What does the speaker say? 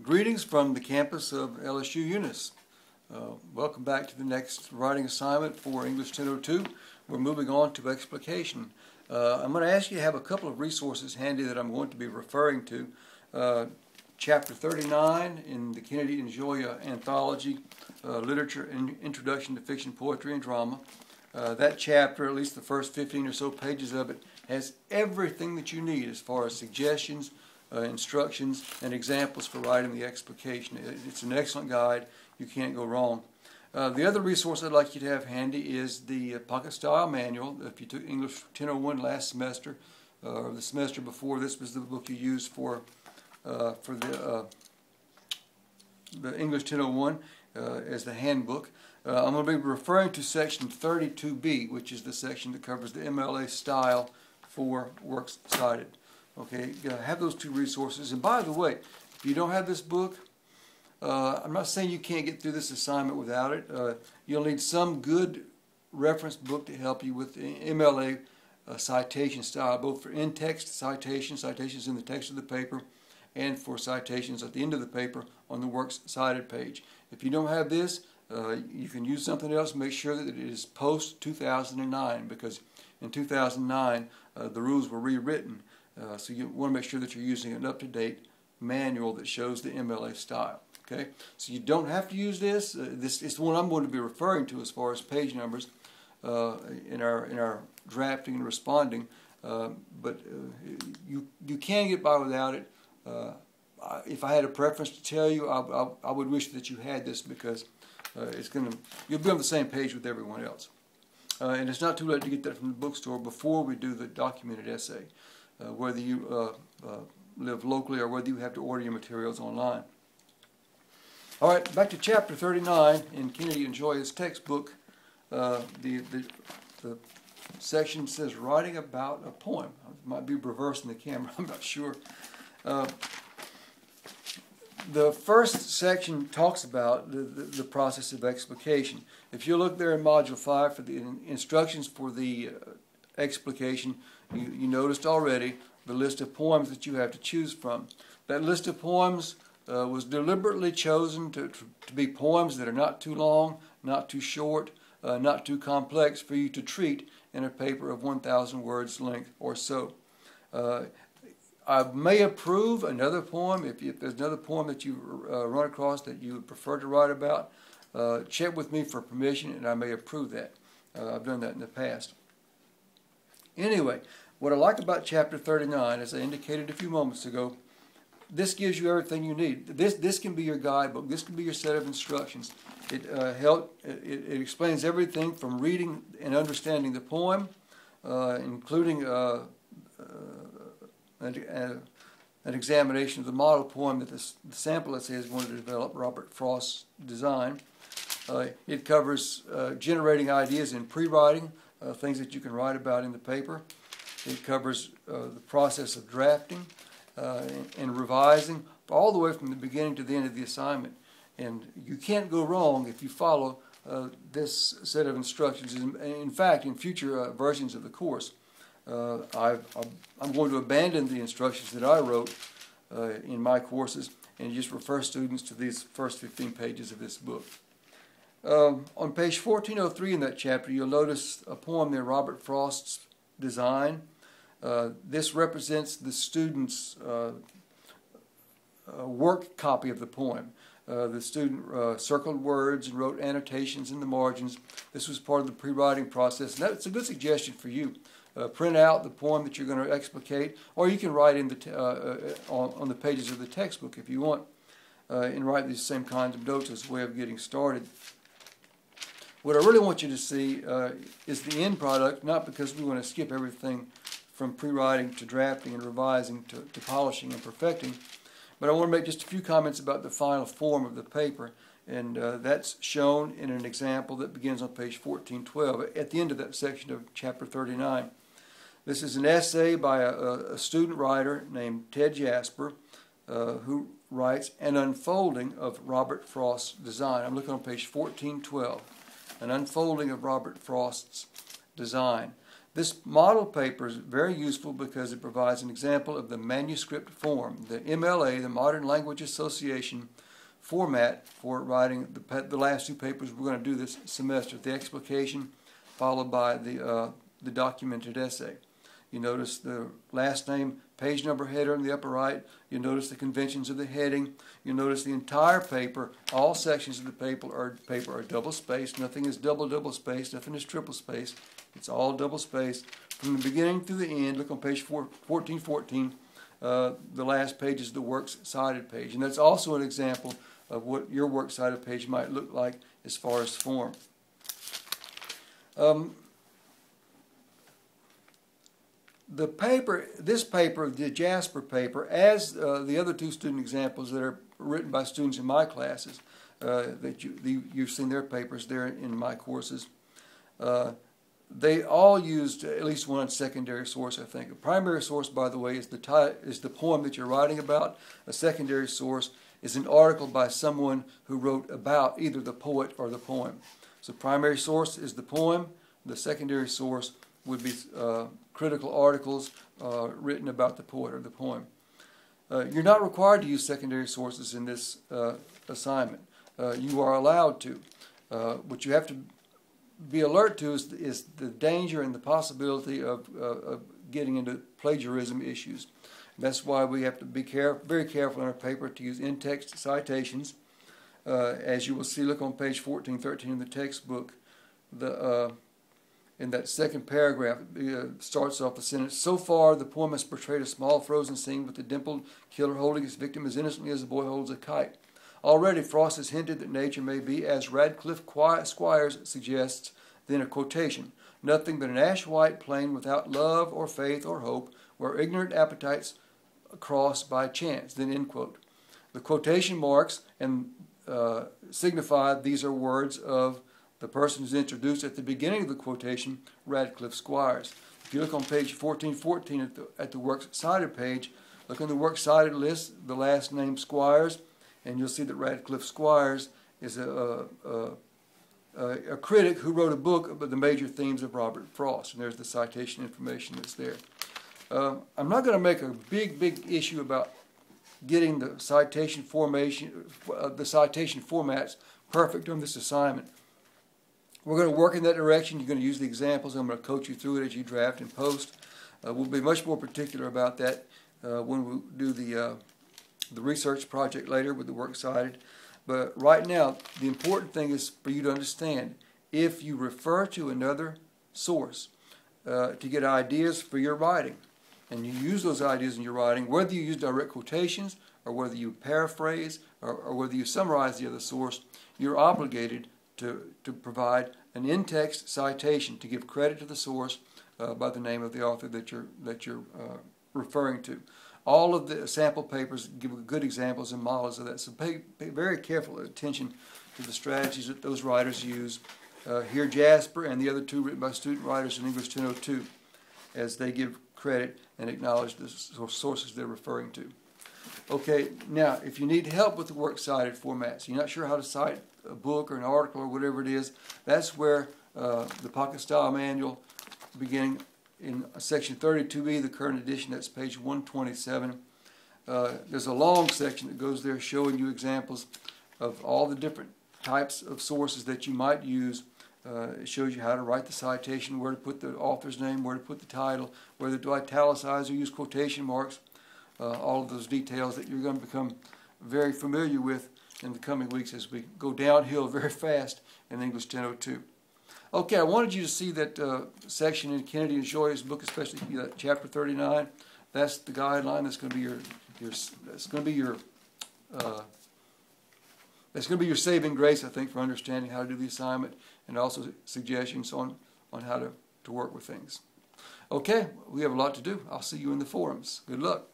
Greetings from the campus of LSU Eunice. Welcome back to the next writing assignment for English 1002. We're moving on to Explication. I'm going to ask you to have a couple of resources handy that I'm going to be referring to. Chapter 39 in the Kennedy and Gioia Anthology, Literature and Introduction to Fiction, Poetry, and Drama. That chapter, at least the first 15 or so pages of it, has everything that you need as far as suggestions, instructions, and examples for writing the explication. It's an excellent guide. You can't go wrong. The other resource I'd like you to have handy is the Pocket Style Manual. If you took English 1001 last semester, or the semester before, this was the book you used for the English 1001 as the handbook. I'm going to be referring to section 32B, which is the section that covers the MLA style for works cited. Okay, have those two resources. And by the way, if you don't have this book, I'm not saying you can't get through this assignment without it. You'll need some good reference book to help you with the MLA citation style, both for in-text citations in the text of the paper, and for citations at the end of the paper on the works cited page. If you don't have this, you can use something else. Make sure that it is post-2009, because in 2009 the rules were rewritten. So you want to make sure that you're using an up-to-date manual that shows the MLA style. Okay, so you don't have to use this. This is the one I'm going to be referring to as far as page numbers in our drafting and responding. But you can get by without it. If I had a preference to tell you, I would wish that you had this, because you'll be on the same page with everyone else. And it's not too late to get that from the bookstore before we do the documented essay. Whether you live locally or whether you have to order your materials online. All right, back to chapter 39 in Kennedy and Gioia's textbook. The section says writing about a poem. It might be reversed in the camera, I'm not sure. The first section talks about the process of explication. If you look there in Module 5 for the instructions for the explication, you noticed already the list of poems that you have to choose from. That list of poems was deliberately chosen to be poems that are not too long, not too short, not too complex for you to treat in a paper of 1,000 words length or so. I may approve another poem. If there's another poem that you run across that you would prefer to write about, check with me for permission and I may approve that. I've done that in the past. Anyway, what I like about chapter 39, as I indicated a few moments ago, this gives you everything you need. This can be your guidebook. This can be your set of instructions. It explains everything from reading and understanding the poem, including an examination of the model poem that the sample essay is going to develop, Robert Frost's design. It covers generating ideas in pre-writing, things that you can write about in the paper. It covers the process of drafting and revising, all the way from the beginning to the end of the assignment. And you can't go wrong if you follow this set of instructions. In fact, in future versions of the course, I'm going to abandon the instructions that I wrote in my courses and just refer students to these first 15 pages of this book. On page 1403 in that chapter, you'll notice a poem there, Robert Frost's design. This represents the student's work copy of the poem. The student circled words and wrote annotations in the margins. This was part of the pre-writing process, and that's a good suggestion for you. Print out the poem that you're going to explicate, or you can write in on the pages of the textbook if you want, and write these same kinds of notes as a way of getting started. What I really want you to see is the end product, not because we want to skip everything from pre-writing to drafting and revising to polishing and perfecting, but I want to make just a few comments about the final form of the paper, and that's shown in an example that begins on page 1412 at the end of that section of chapter 39. This is an essay by a student writer named Ted Jasper, who writes An Unfolding of Robert Frost's Design. I'm looking on page 1412. An unfolding of Robert Frost's design. This model paper is very useful because it provides an example of the manuscript form, the MLA, the Modern Language Association format for writing the last two papers we're going to do this semester, the explication followed by the documented essay. You notice the last name, page number, header in the upper right. You notice the conventions of the heading. You notice the entire paper, all sections of the paper are double spaced. Nothing is double spaced. Nothing is triple spaced. It's all double spaced. From the beginning to the end, look on page 1414. The last page is the works cited page. And that's also an example of what your works cited page might look like as far as form. This paper, the Jasper paper, as the other two student examples that are written by students in my classes, that you've seen their papers there in my courses, they all used at least one secondary source, I think. A primary source, by the way, is the poem that you're writing about. A secondary source is an article by someone who wrote about either the poet or the poem. So primary source is the poem. The secondary source would be critical articles written about the poet or the poem. You're not required to use secondary sources in this assignment. You are allowed to. What you have to be alert to is the danger and the possibility of getting into plagiarism issues. That's why we have to be very careful in our paper to use in-text citations. As you will see, look on page 1413 in the textbook. In that second paragraph, it starts off the sentence, "So far, the poem has portrayed a small frozen scene with the dimpled killer holding his victim as innocently as a boy holds a kite. Already, Frost has hinted that nature may be, as Radcliffe Squires suggests, then a quotation, nothing but an ash-white plain without love or faith or hope, where ignorant appetites cross by chance," then end quote. The quotation marks and signify these are words of the person who's introduced at the beginning of the quotation, Radcliffe Squires. If you look on page 1414 at the works cited page, look in the works cited list, the last name Squires, and you'll see that Radcliffe Squires is a critic who wrote a book about the major themes of Robert Frost, and there's the citation information that's there. I'm not going to make a big issue about getting the citation formats perfect on this assignment. We're going to work in that direction. You're going to use the examples. I'm going to coach you through it as you draft and post. We'll be much more particular about that when we do the research project later with the works cited. But right now, the important thing is for you to understand, if you refer to another source to get ideas for your writing, and you use those ideas in your writing, whether you use direct quotations or whether you paraphrase or whether you summarize the other source, you're obligated to provide an in-text citation to give credit to the source by the name of the author that you're referring to. All of the sample papers give good examples and models of that, so pay very careful attention to the strategies that those writers use. Here Jasper and the other two written by student writers in English 1002 as they give credit and acknowledge the sources they're referring to. Okay, now if you need help with the works cited formats, you're not sure how to cite a book or an article or whatever it is, that's where the Pocket Style Manual, beginning in section 32B, the current edition, that's page 127. There's a long section that goes there showing you examples of all the different types of sources that you might use. It shows you how to write the citation, where to put the author's name, where to put the title, whether to italicize or use quotation marks, all of those details that you're going to become very familiar with in the coming weeks as we go downhill very fast in English 1002. Okay, I wanted you to see that section in Kennedy and Shoya's book, especially chapter 39. That's the guideline. That's going to be your saving grace, I think, for understanding how to do the assignment, and also suggestions on how to work with things. Okay, we have a lot to do. I'll see you in the forums. Good luck.